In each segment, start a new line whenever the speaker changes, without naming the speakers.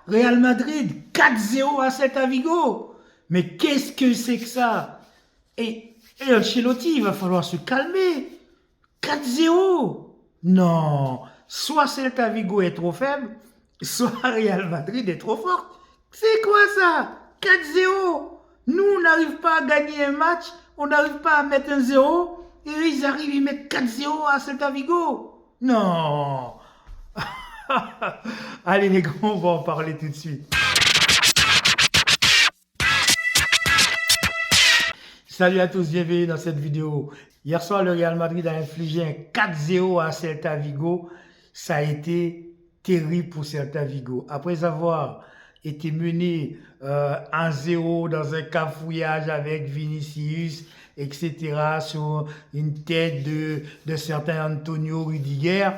Real Madrid, 4-0 à Celta Vigo. Mais qu'est-ce que c'est que ça? Et Ancelotti, il va falloir se calmer. 4-0. Non, soit Celta Vigo est trop faible, soit Real Madrid est trop forte. C'est quoi ça? 4-0. Nous, on n'arrive pas à gagner un match, on n'arrive pas à mettre un 0, et eux, ils arrivent, ils mettent 4-0 à Celta Vigo. Non. Allez les gars, on va en parler tout de suite. Salut à tous, bienvenue dans cette vidéo. Hier soir, le Real Madrid a infligé un 4-0 à Celta Vigo. Ça a été terrible pour Celta Vigo. Après avoir été mené 1-0 dans un cafouillage avec Vinicius, etc., sur une tête de certain Antonio Rudiger,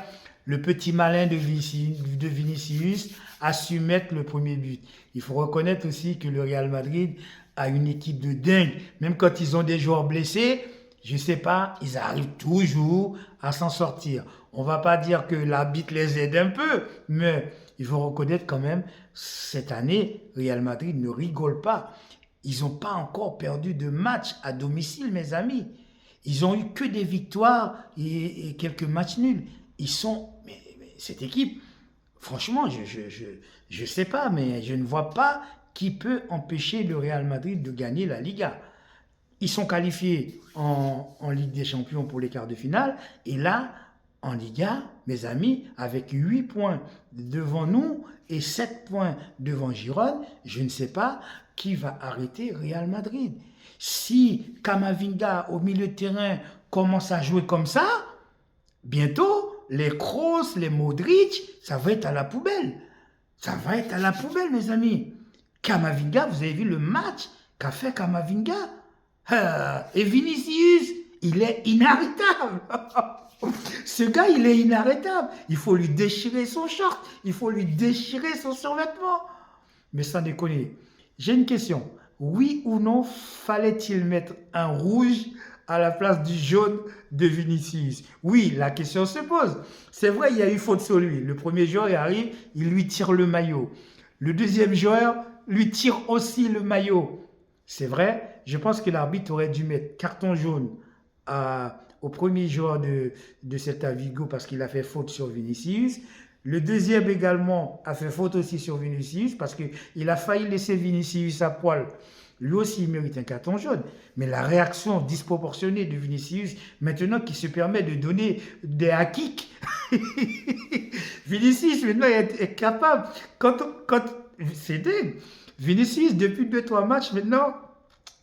le petit malin de Vinicius a su mettre le premier but. Il faut reconnaître aussi que le Real Madrid a une équipe de dingue. Même quand ils ont des joueurs blessés, je ne sais pas, ils arrivent toujours à s'en sortir. On ne va pas dire que l'arbitre les aide un peu, mais il faut reconnaître quand même, cette année, Real Madrid ne rigole pas. Ils n'ont pas encore perdu de match à domicile, mes amis. Ils n'ont eu que des victoires et quelques matchs nuls. Ils sont... Mais cette équipe, franchement, je ne sais pas, mais je ne vois pas qui peut empêcher le Real Madrid de gagner la Liga. Ils sont qualifiés en Ligue des Champions pour les quarts de finale. Et là, en Liga, mes amis, avec 8 points devant nous et 7 points devant Girone, je ne sais pas qui va arrêter Real Madrid. Si Camavinga, au milieu de terrain, commence à jouer comme ça, bientôt, les Kroos, les Modric, ça va être à la poubelle. Ça va être à la poubelle, mes amis. Camavinga, vous avez vu le match qu'a fait Camavinga? Et Vinicius, il est inarrêtable. Ce gars, il est inarrêtable. Il faut lui déchirer son short. Il faut lui déchirer son survêtement. Mais sans déconner, j'ai une question. Oui ou non, fallait-il mettre un rouge à la place du jaune de Vinicius? Oui, la question se pose. C'est vrai, il y a eu faute sur lui. Le premier joueur, il arrive, il lui tire le maillot. Le deuxième joueur lui tire aussi le maillot. C'est vrai, je pense que l'arbitre aurait dû mettre carton jaune au premier joueur de Celta Vigo parce qu'il a fait faute sur Vinicius. Le deuxième également a fait faute aussi sur Vinicius parce qu'il a failli laisser Vinicius à poil. Lui aussi, il mérite un carton jaune. Mais la réaction disproportionnée de Vinicius, maintenant qu'il se permet de donner des high-kicks, Vinicius maintenant est capable. C'est dingue. Vinicius, depuis 2-3 matchs maintenant,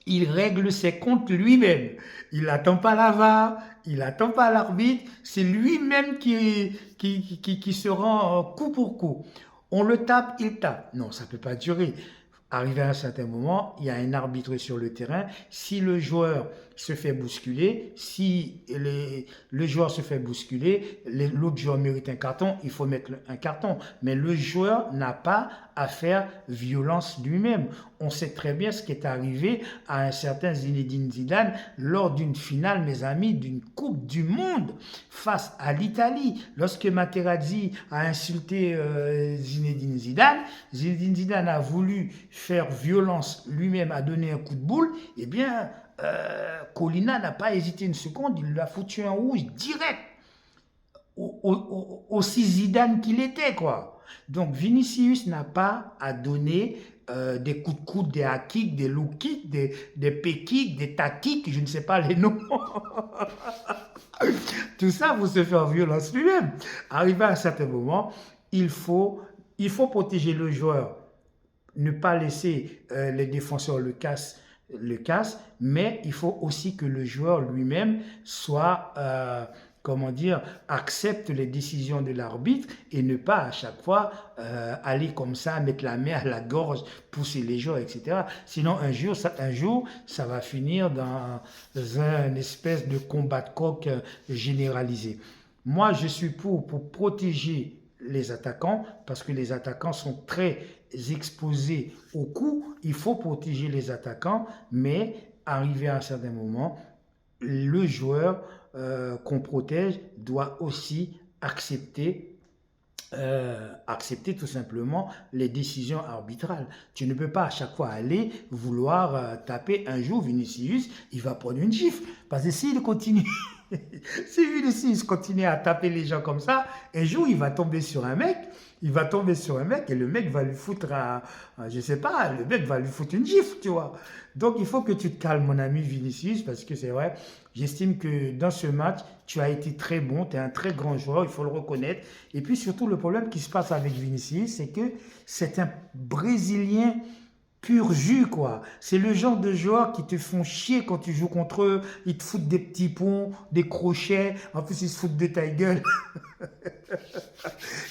il règle ses comptes lui-même. Il n'attend pas la VAR, il n'attend pas l'arbitre, c'est lui-même qui se rend coup pour coup. On le tape, il tape. Non, ça ne peut pas durer. Arrivé à un certain moment, il y a un arbitre sur le terrain. Si le joueur se fait bousculer, si le joueur se fait bousculer, l'autre joueur mérite un carton, il faut mettre un carton. Mais le joueur n'a pas à faire violence lui-même. On sait très bien ce qui est arrivé à un certain Zinedine Zidane lors d'une finale, mes amis, d'une Coupe du Monde face à l'Italie. Lorsque Materazzi a insulté Zinedine Zidane a voulu faire violence lui-même, a donné un coup de boule, eh bien, Colina n'a pas hésité une seconde, il lui a foutu un rouge direct, aussi Zidane qu'il était, quoi. Donc Vinicius n'a pas à donner des coups de coude, des high kicks, des low kicks, des pay kicks, des ta kicks, je ne sais pas les noms. Tout ça pour se faire violence lui-même. Arrivé à un certain moment, il faut protéger le joueur, ne pas laisser les défenseurs le cassent, mais il faut aussi que le joueur lui-même soit, comment dire, accepte les décisions de l'arbitre et ne pas à chaque fois aller comme ça, mettre la main à la gorge, pousser les joueurs, etc. Sinon, un jour, ça va finir dans un espèce de combat de coq généralisé. Moi, je suis pour protéger les attaquants, parce que les attaquants sont très exposés au coup. Il faut protéger les attaquants, mais arrivé à un certain moment, le joueur qu'on protège doit aussi accepter accepter tout simplement les décisions arbitrales. Tu ne peux pas à chaque fois aller vouloir taper. Un jour, Vinicius, il va prendre une gifle. Parce que s'il continue, si Vinicius continue à taper les gens comme ça, un jour, il va tomber sur un mec. Il va tomber sur un mec et le mec va lui foutre je sais pas, le mec va lui foutre une gifle, tu vois. Donc, il faut que tu te calmes, mon ami Vinicius, parce que c'est vrai, j'estime que dans ce match, tu as été très bon, tu es un très grand joueur, il faut le reconnaître. Et puis surtout, le problème qui se passe avec Vinicius, c'est que c'est un Brésilien pur jus, quoi. C'est le genre de joueurs qui te font chier quand tu joues contre eux. Ils te foutent des petits ponts, des crochets. En plus, ils se foutent de ta gueule.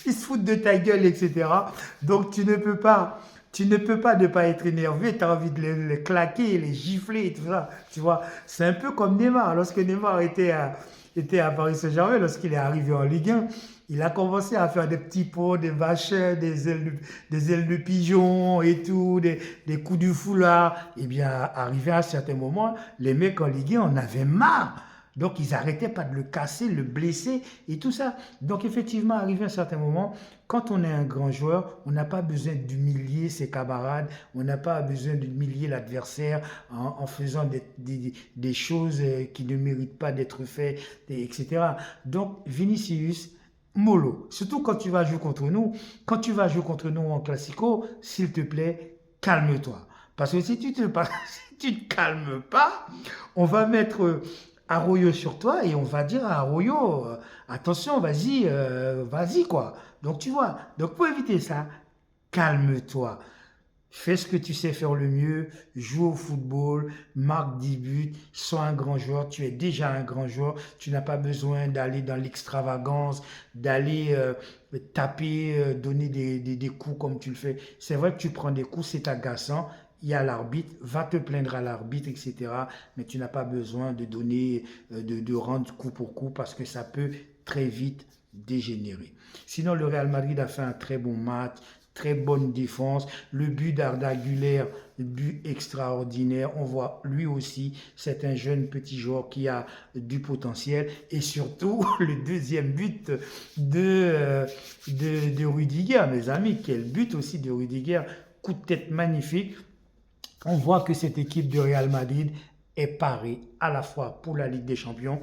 Ils se foutent de ta gueule, etc. Donc, tu ne peux pas ne pas être énervé, tu as envie de les claquer, les gifler et tout ça. Tu vois, c'est un peu comme Neymar. Lorsque Neymar était à Paris Saint-Germain, lorsqu'il est arrivé en Ligue 1, il a commencé à faire des petits pots, des vachins, des ailes de pigeon et tout, des coups du foulard. Et bien, arrivé à un certain moment, les mecs en Ligue 1 en avaient marre. Donc, ils n'arrêtaient pas de le casser, le blesser et tout ça. Donc, effectivement, arrivé à un certain moment, quand on est un grand joueur, on n'a pas besoin d'humilier ses camarades, on n'a pas besoin d'humilier l'adversaire en faisant des choses qui ne méritent pas d'être faites, etc. Donc, Vinicius, mollo. Surtout quand tu vas jouer contre nous. Quand tu vas jouer contre nous en classico, s'il te plaît, calme-toi. Parce que si tu te, si tu te calmes pas, on va mettre Arroyo sur toi et on va dire à Arroyo, attention, vas-y, vas-y quoi. Donc tu vois, donc pour éviter ça, calme-toi. Fais ce que tu sais faire le mieux, joue au football, marque 10 buts, sois un grand joueur, tu es déjà un grand joueur, tu n'as pas besoin d'aller dans l'extravagance, d'aller taper, donner des coups comme tu le fais. C'est vrai que tu prends des coups, c'est agaçant, il y a l'arbitre, va te plaindre à l'arbitre, etc. Mais tu n'as pas besoin de donner, de rendre coup pour coup parce que ça peut très vite dégénérer. Sinon, le Real Madrid a fait un très bon match, très bonne défense. Le but d'Arda Güler, but extraordinaire. On voit lui aussi, c'est un jeune petit joueur qui a du potentiel. Et surtout, le deuxième but de Rudiger, mes amis. Quel but aussi de Rudiger. Coup de tête magnifique. On voit que cette équipe de Real Madrid est parée à la fois pour la Ligue des Champions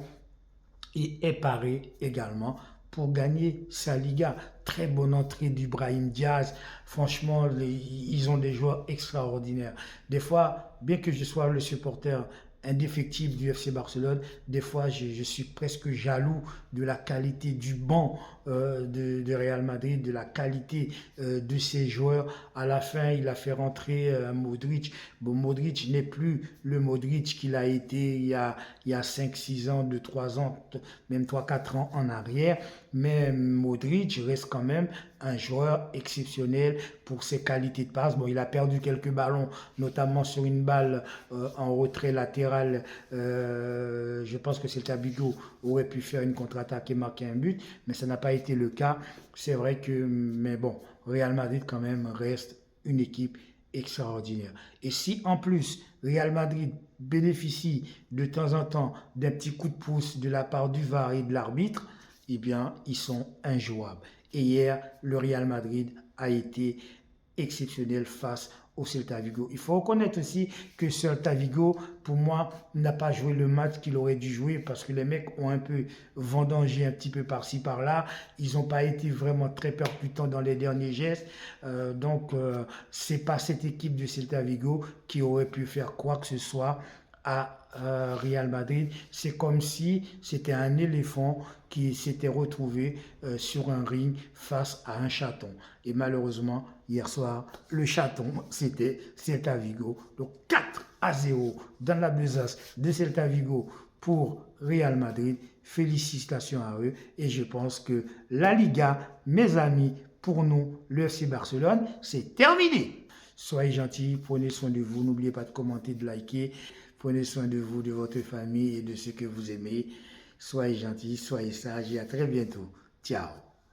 et est parée également pour gagner sa Liga. Très bonne entrée d'Ibrahim Diaz. Franchement, ils ont des joueurs extraordinaires. Des fois, bien que je sois le supporter indéfectible du FC Barcelone, des fois je suis presque jaloux de la qualité du banc de Real Madrid, de la qualité de ses joueurs. À la fin, il a fait rentrer Modric. Bon, Modric n'est plus le Modric qu'il a été il y a 5-6 ans, 2-3 ans, même 3-4 ans en arrière. Mais Modric reste quand même un joueur exceptionnel pour ses qualités de passe. Bon, il a perdu quelques ballons, notamment sur une balle en retrait latéral. Je pense que Celta Vigo aurait pu faire une contre-attaque et marquer un but, mais ça n'a pas été le cas. C'est vrai que, mais bon, Real Madrid quand même reste une équipe extraordinaire. Et si en plus Real Madrid bénéficie de temps en temps d'un petit coup de pouce de la part du VAR et de l'arbitre, eh bien, ils sont injouables. Et hier, le Real Madrid a été exceptionnel face au Celta Vigo. Il faut reconnaître aussi que Celta Vigo, pour moi, n'a pas joué le match qu'il aurait dû jouer parce que les mecs ont un peu vendangé un petit peu par-ci, par-là. Ils n'ont pas été vraiment très percutants dans les derniers gestes. Donc, c'est pas cette équipe de Celta Vigo qui aurait pu faire quoi que ce soit à Real Madrid. C'est comme si c'était un éléphant qui s'était retrouvé sur un ring face à un chaton. Et malheureusement, hier soir, le chaton, c'était Celta Vigo. Donc 4-0 dans la besace de Celta Vigo pour Real Madrid. Félicitations à eux. Et je pense que la Liga, mes amis, pour nous, le FC Barcelone, c'est terminé. Soyez gentils, prenez soin de vous. N'oubliez pas de commenter, de liker. Prenez soin de vous, de votre famille et de ceux que vous aimez. Soyez gentils, soyez sages et à très bientôt. Ciao.